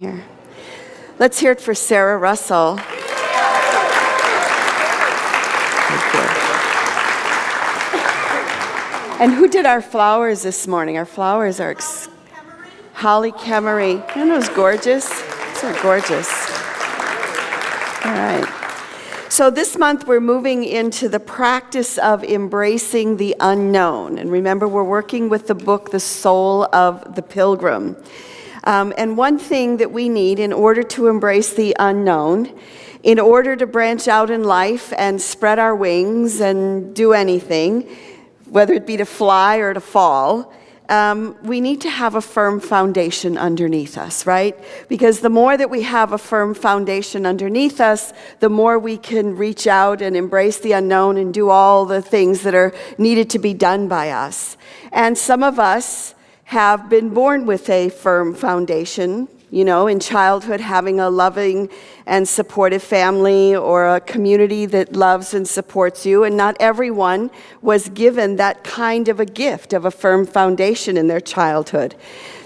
Here. Let's hear it for Sarah Russell. And who did our flowers this morning? Our flowers are Holly Kemery. Isn't those gorgeous? Those are gorgeous. All right. So this month we're moving into the practice of embracing the unknown. And remember, we're working with the book, The Soul of the Pilgrim. And one thing that we need in order to embrace the unknown, in order to branch out in life and spread our wings and do anything, whether it be to fly or to fall, we need to have a firm foundation underneath us, right? Because the more that we have a firm foundation underneath us, the more we can reach out and embrace the unknown and do all the things that are needed to be done by us. And some of us have been born with a firm foundation, you know, in childhood, having a loving and supportive family or a community that loves and supports you. And not everyone was given that kind of a gift of a firm foundation in their childhood.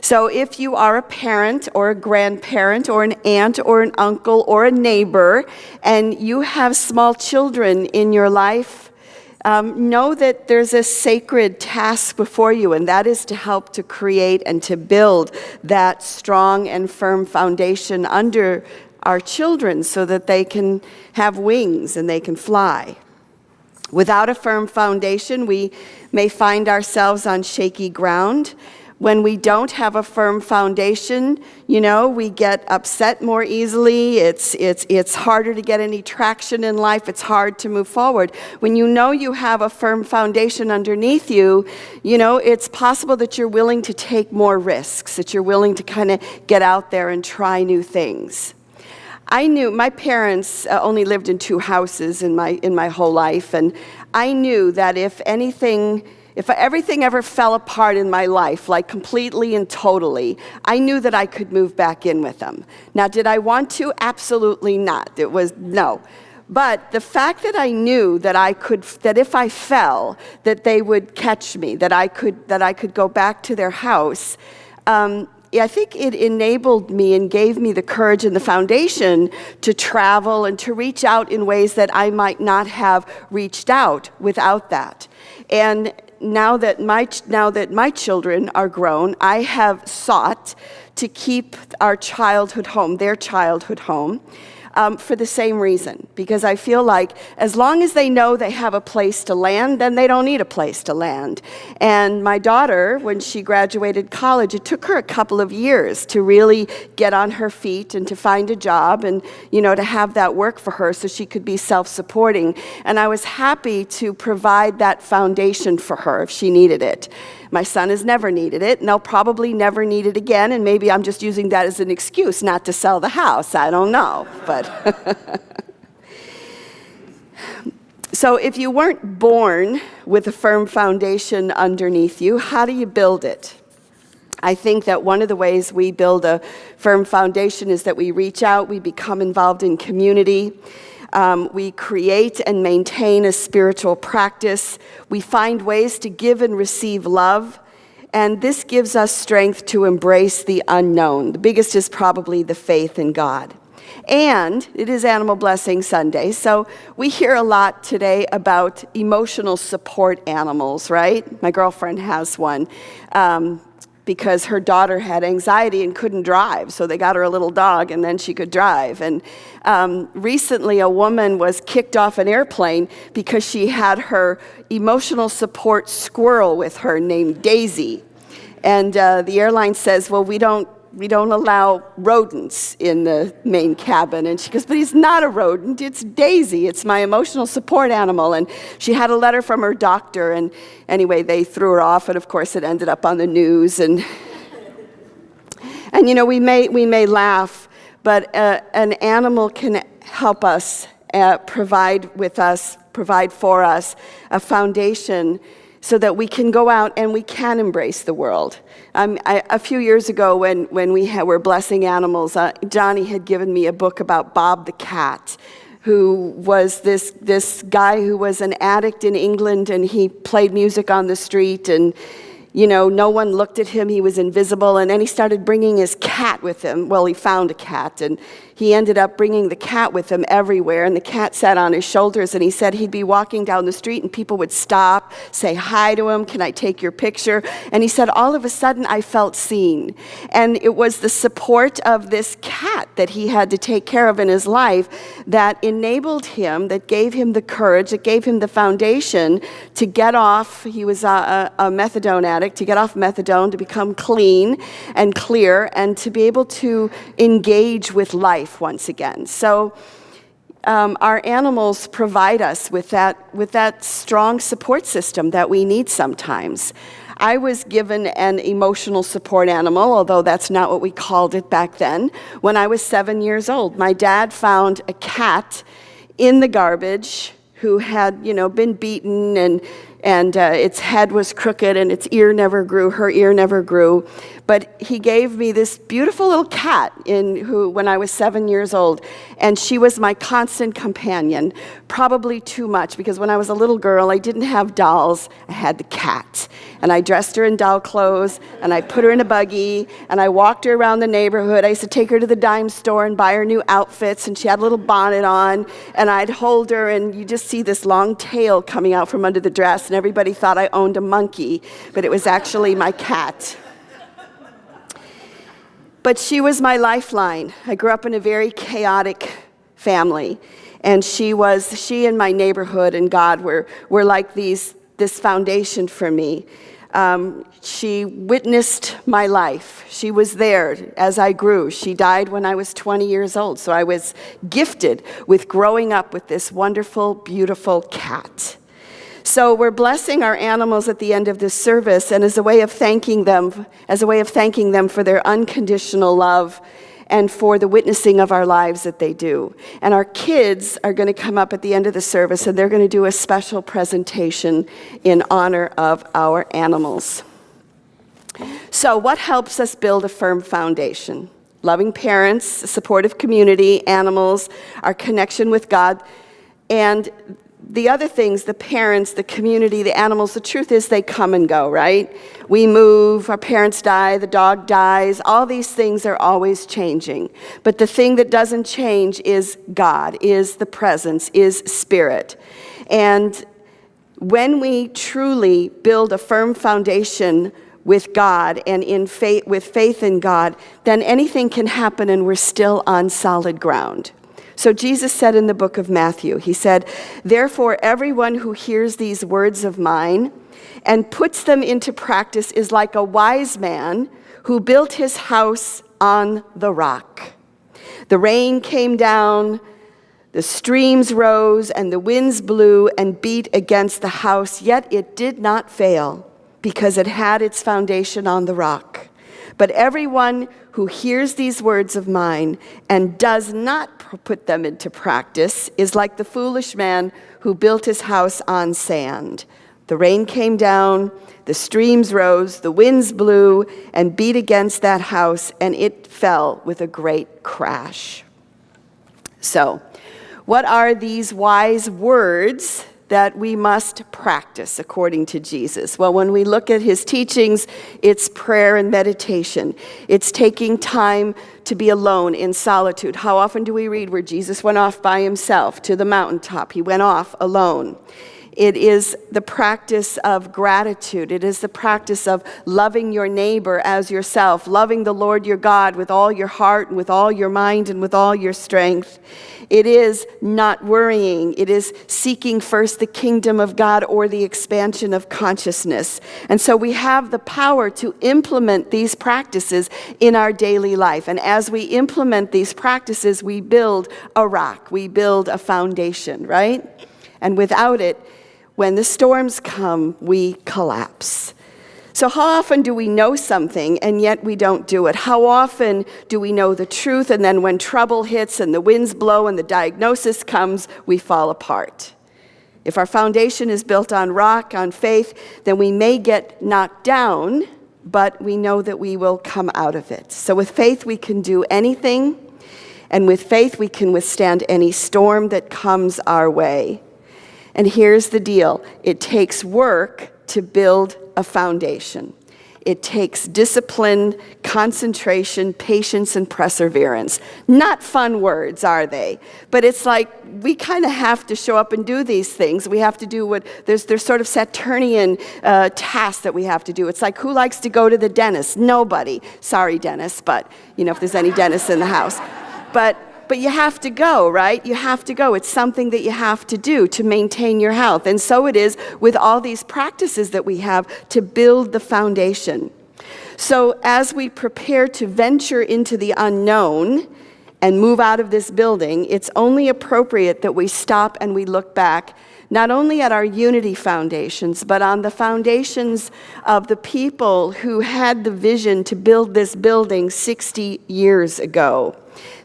So if you are a parent or a grandparent or an aunt or an uncle or a neighbor, and you have small children in your life, know that there's a sacred task before you, and that is to help to create and to build that strong and firm foundation under our children so that they can have wings and they can fly. Without a firm foundation, we may find ourselves on shaky ground. When we don't have a firm foundation, you know, we get upset more easily. It's harder to get any traction in life. It's hard to move forward. When you know you have a firm foundation underneath you, you know, it's possible that you're willing to take more risks, that you're willing to kind of get out there and try new things. I knew my parents only lived in 2 houses in my whole life, and I knew that if everything ever fell apart in my life, like completely and totally, I knew that I could move back in with them. Now, did I want to? Absolutely not. It was no. But the fact that I knew that that if I fell, that they would catch me, that I could go back to their house, I think it enabled me and gave me the courage and the foundation to travel and to reach out in ways that I might not have reached out without that. And now that my children are grown, I have sought to keep our childhood home, their childhood home, for the same reason. Because I feel like as long as they know they have a place to land, then they don't need a place to land. And my daughter, when she graduated college, it took her a couple of years to really get on her feet and to find a job and, you know, to have that work for her so she could be self-supporting. And I was happy to provide that foundation for her if she needed it. My son has never needed it, and they'll probably never need it again, and maybe I'm just using that as an excuse not to sell the house. I don't know, but... So if you weren't born with a firm foundation underneath you, how do you build it? I think that one of the ways we build a firm foundation is that we reach out, we become involved in community. We create and maintain a spiritual practice. We find ways to give and receive love. And this gives us strength to embrace the unknown. The biggest is probably the faith in God. And it is Animal Blessing Sunday, so we hear a lot today about emotional support animals, right? My girlfriend has one. Because her daughter had anxiety and couldn't drive. So they got her a little dog and then she could drive. And recently a woman was kicked off an airplane because she had her emotional support squirrel with her named Daisy. And the airline says, well, we don't allow rodents in the main cabin. And she goes, but he's not a rodent, it's Daisy, it's my emotional support animal. And she had a letter from her doctor, and anyway, they threw her off, and of course it ended up on the news. And you know, we may laugh, but an animal can help us, provide for us a foundation so that we can go out and we can embrace the world. A few years ago when we were blessing animals, Johnny had given me a book about Bob the cat, who was this guy who was an addict in England, and he played music on the street, and no one looked at him. He was invisible. And then he started bringing his cat with him. Well, he found a cat, and he ended up bringing the cat with him everywhere. And the cat sat on his shoulders, and he said he'd be walking down the street, and people would stop, say hi to him, "Can I take your picture?" And he said, all of a sudden, I felt seen. And it was the support of this cat that he had to take care of in his life that enabled him, that gave him the courage, that gave him the foundation to get off. He was a methadone addict, to get off methadone, to become clean and clear, and to be able to engage with life once again. So our animals provide us with that strong support system that we need sometimes. I was given an emotional support animal, although that's not what we called it back then, when I was 7 years old. My dad found a cat in the garbage who had, been beaten, and its head was crooked, and its ear never grew, her ear never grew. But he gave me this beautiful little cat when I was 7 years old, and she was my constant companion, probably too much, because when I was a little girl, I didn't have dolls, I had the cat. And I dressed her in doll clothes, and I put her in a buggy, and I walked her around the neighborhood. I used to take her to the dime store and buy her new outfits, and she had a little bonnet on, and I'd hold her, and you just see this long tail coming out from under the dress, and everybody thought I owned a monkey, but it was actually my cat. But she was my lifeline. I grew up in a very chaotic family, and she and my neighborhood and God were like this foundation for me. She witnessed my life. She was there as I grew. She died when I was 20 years old, so I was gifted with growing up with this wonderful, beautiful cat. So we're blessing our animals at the end of this service, and as a way of thanking them for their unconditional love and for the witnessing of our lives that they do. And our kids are going to come up at the end of the service, and they're going to do a special presentation in honor of our animals. So what helps us build a firm foundation? Loving parents, a supportive community, animals, our connection with God, and the other things, the parents, the community, the animals, the truth is they come and go, right? We move, our parents die, the dog dies, all these things are always changing. But the thing that doesn't change is God, is the presence, is spirit. And when we truly build a firm foundation with God and with faith in God, then anything can happen and we're still on solid ground. So Jesus said in the book of Matthew, he said, "Therefore everyone who hears these words of mine and puts them into practice is like a wise man who built his house on the rock. The rain came down, the streams rose, and the winds blew and beat against the house, yet it did not fail, because it had its foundation on the rock. But everyone who hears these words of mine and does not put them into practice is like the foolish man who built his house on sand. The rain came down, the streams rose, the winds blew and beat against that house, and it fell with a great crash." So, what are these wise words that we must practice according to Jesus? Well, when we look at his teachings, it's prayer and meditation. It's taking time to be alone in solitude. How often do we read where Jesus went off by himself to the mountaintop? He went off alone. It is the practice of gratitude. It is the practice of loving your neighbor as yourself, loving the Lord your God with all your heart and with all your mind and with all your strength. It is not worrying. It is seeking first the kingdom of God or the expansion of consciousness. And so we have the power to implement these practices in our daily life. And as we implement these practices, we build a rock. We build a foundation, right? And without it, when the storms come, we collapse. So how often do we know something and yet we don't do it? How often do we know the truth and then when trouble hits and the winds blow and the diagnosis comes, we fall apart? If our foundation is built on rock, on faith, then we may get knocked down, but we know that we will come out of it. So with faith, we can do anything, and with faith, we can withstand any storm that comes our way. And here's the deal. It takes work to build a foundation. It takes discipline, concentration, patience, and perseverance. Not fun words, are they? But it's like we kind of have to show up and do these things. We have to do there's sort of Saturnian tasks that we have to do. It's like, who likes to go to the dentist? Nobody. Sorry, dentist, but if there's any dentists in the house. But you have to go, right? You have to go. It's something that you have to do to maintain your health. And so it is with all these practices that we have to build the foundation. So as we prepare to venture into the unknown and move out of this building, it's only appropriate that we stop and we look back, not only at our unity foundations, but on the foundations of the people who had the vision to build this building 60 years ago.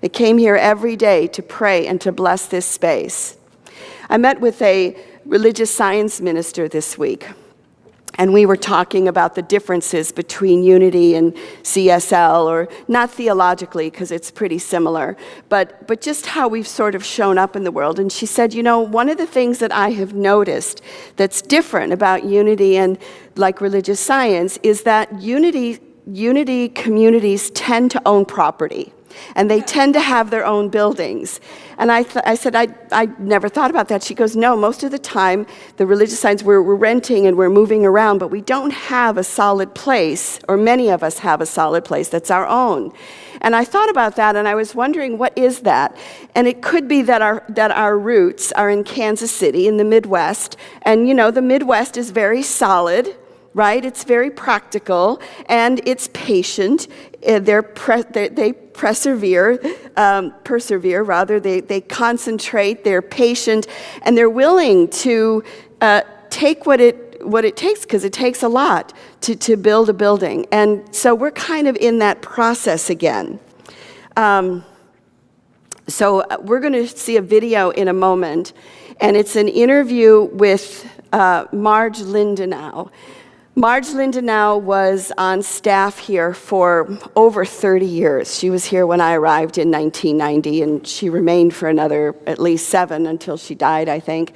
They came here every day to pray and to bless this space. I met with a religious science minister this week, and we were talking about the differences between unity and CSL, or not theologically, because it's pretty similar, but just how we've sort of shown up in the world. And she said, one of the things that I have noticed that's different about unity and like religious science is that unity communities tend to own property. And they tend to have their own buildings. And I said, I never thought about that. She goes, no, most of the time, the religious science, we're renting and we're moving around, but we don't have a solid place, or many of us have a solid place that's our own. And I thought about that, and I was wondering, what is that? And it could be that our roots are in Kansas City, in the Midwest. And, the Midwest is very solid, right? It's very practical, and it's patient. They persevere, they concentrate, they're patient, and they're willing to take what it takes, because it takes a lot to build a building. And so we're kind of in that process again. So we're going to see a video in a moment, and it's an interview with Marge Lindenau. Marge Lindenau was on staff here for over 30 years. She was here when I arrived in 1990, and she remained for another at least 7 until she died, I think.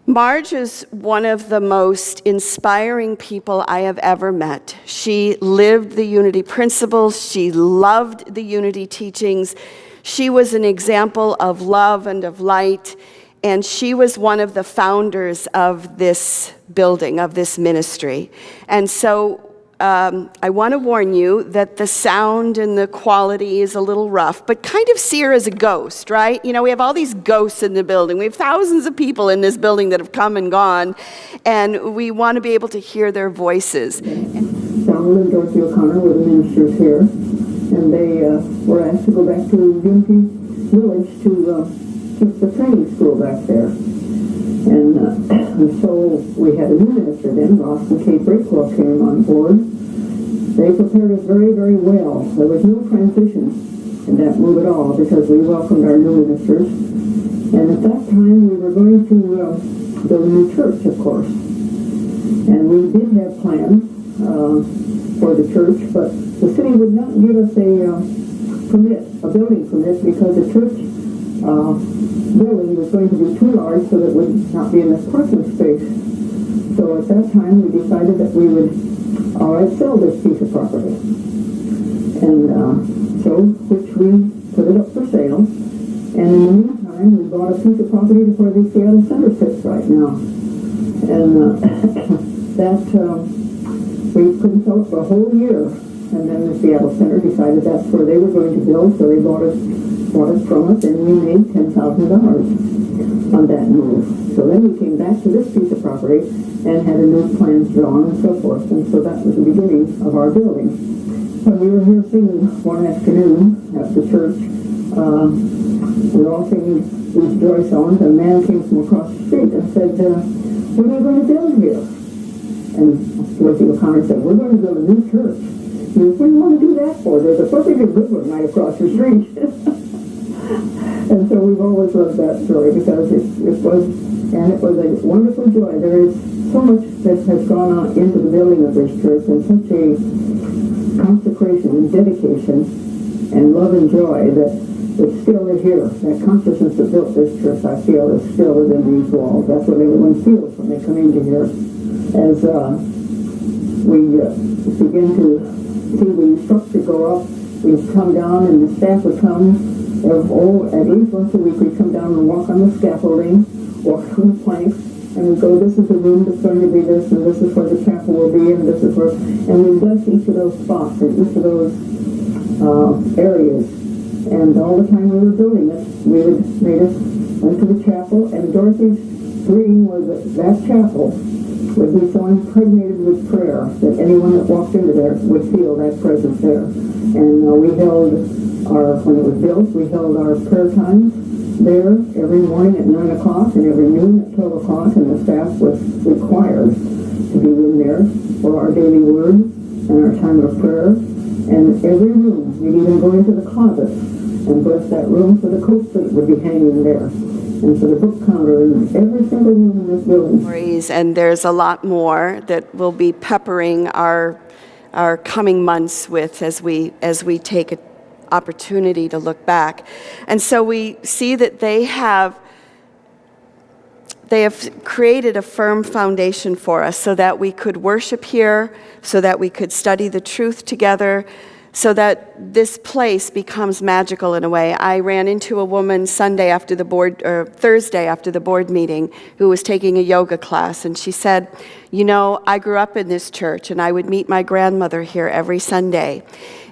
Marge is one of the most inspiring people I have ever met. She lived the unity principles. She loved the unity teachings. She was an example of love and of light. And she was one of the founders of this building, of this ministry. And so I want to warn you that the sound and the quality is a little rough, but kind of see her as a ghost, right? We have all these ghosts in the building. We have thousands of people in this building that have come and gone, and we want to be able to hear their voices. Donald and Dorothy O'Connor were the ministers here, and they were asked to go back to Unity Village to keep the training school back there. And so we had a new minister then, Ross and Kate Breakwell came on board. They prepared us very, very well. There was no transition in that move at all, because we welcomed our new ministers. And at that time we were going to build a new church, of course. And we did have plans for the church, but the city would not give us a building permit, because the church building was going to be too large, so that it would not be enough parking space. So at that time we decided that we would sell this piece of property. And which we put it up for sale. And in the meantime, we bought a piece of property where the Seattle Center sits right now. And we couldn't sell it for a whole year. And then the Seattle Center decided that's where they were going to build, so they bought it from us, and we made $10,000 on that move. So then we came back to this piece of property and had a new plans drawn and so forth, and so that was the beginning of our building. When we were here singing one afternoon after church, we were all singing these joy songs, and a man came from across the street and said, what are you going to build here? And Dorothy O'Connor said, we're going to build a new church. He said, what do you want to do that for? There's a perfectly good one right across the street. And so we've always loved that story, because it was a wonderful joy. There is so much that has gone on into the building of this church, and such a consecration and dedication and love and joy that it's still here. That consciousness that built this church, I feel, is still within these walls. That's what everyone feels when they come into here. As we begin to see the structure go up. We'd come down and the staff would come, at least once a week we'd come down and walk on the scaffolding, walk on the planks, and we'd go, this is the room that's going to be this, and this is where the chapel will be, and this is where, and we'd bless each of those spots and each of those areas. And all the time we were building it, we went to the chapel, and Dorothy's dream was that chapel would be so impregnated with prayer that anyone that walked into there would feel that presence there. And we held when it was built, we held our prayer times there every morning at 9 o'clock and every noon at 12 o'clock, and the staff was required to be in there for our daily word and our time of prayer. And every room, we'd even go into the closet and bless that room for the coats that would be hanging there, and for the book counter, and every single room in this building. And there's a lot more that we'll be peppering our coming months with as we take an opportunity to look back. And so we see that they have created a firm foundation for us so that we could worship here, so that we could study the truth together, so that this place becomes magical in a way. I ran into a woman Thursday after the board meeting who was taking a yoga class, and she said, I grew up in this church, and I would meet my grandmother here every Sunday.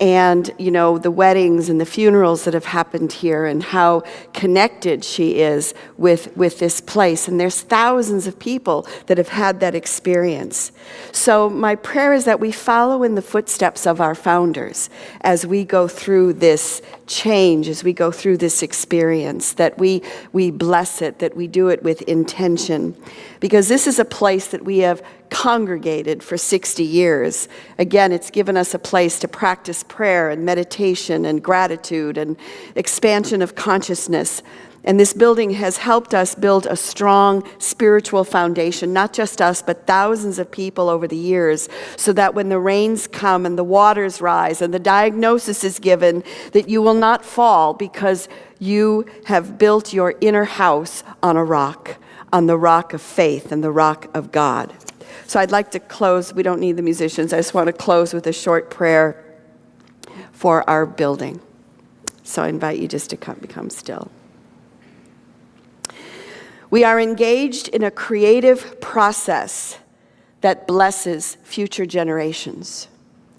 And, the weddings and the funerals that have happened here, and how connected she is with this place. And there's thousands of people that have had that experience. So my prayer is that we follow in the footsteps of our founders as we go through this change, as we go through this experience, that we bless it, that we do it with intention. Because this is a place that we have congregated for 60 years. Again, it's given us a place to practice prayer and meditation and gratitude and expansion of consciousness. And this building has helped us build a strong spiritual foundation, not just us, but thousands of people over the years, so that when the rains come and the waters rise and the diagnosis is given, that you will not fall because you have built your inner house on a rock, on the rock of faith and the rock of God. So I'd like to close. We don't need the musicians. I just want to close with a short prayer for our building. So I invite you just to become still. We are engaged in a creative process that blesses future generations.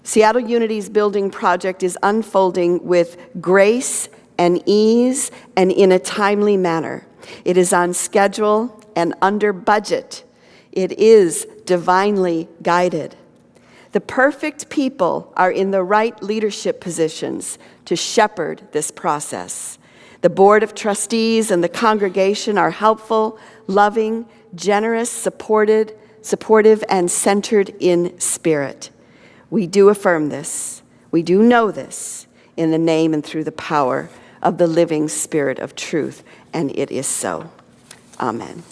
Seattle Unity's building project is unfolding with grace and ease and in a timely manner. It is on schedule and under budget. It is divinely guided. The perfect people are in the right leadership positions to shepherd this process. The board of trustees and the congregation are helpful, loving, generous, supportive, and centered in spirit. We do affirm this. We do know this in the name and through the power of the living Spirit of truth, and it is so. Amen.